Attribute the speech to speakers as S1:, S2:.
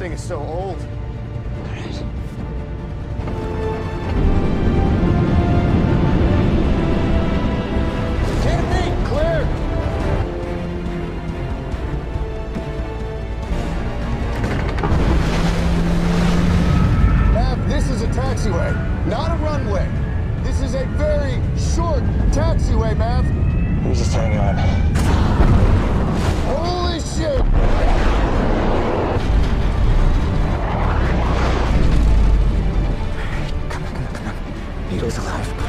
S1: thing is so old. Canopy, clear! Mav, this is a taxiway, not a runway. This is a very short taxiway, Mav.
S2: You just hang on.
S1: Holy shit!
S2: Come on. Vito's alive.